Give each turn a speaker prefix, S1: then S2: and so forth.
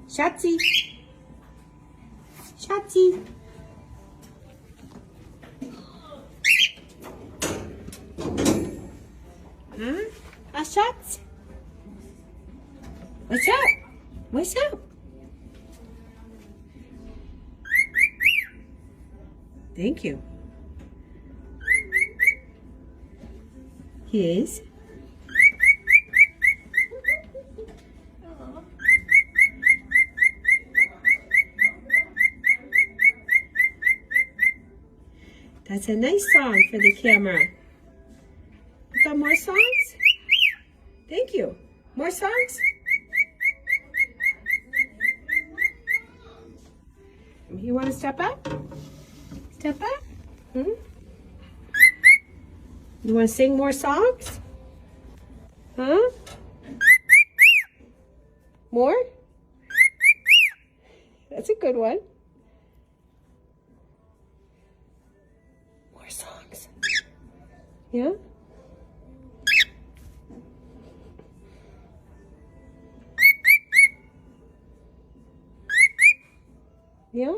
S1: Shotzi. Shotzi. Huh? Shotzi. What's up? What's up? Thank you. Yes. That's a nice song for the camera. You got more songs? Thank you. More songs? You want to step up? Step up? Hmm? You want to sing more songs? Huh? More? That's a good one. More songs. Yeah? Yeah?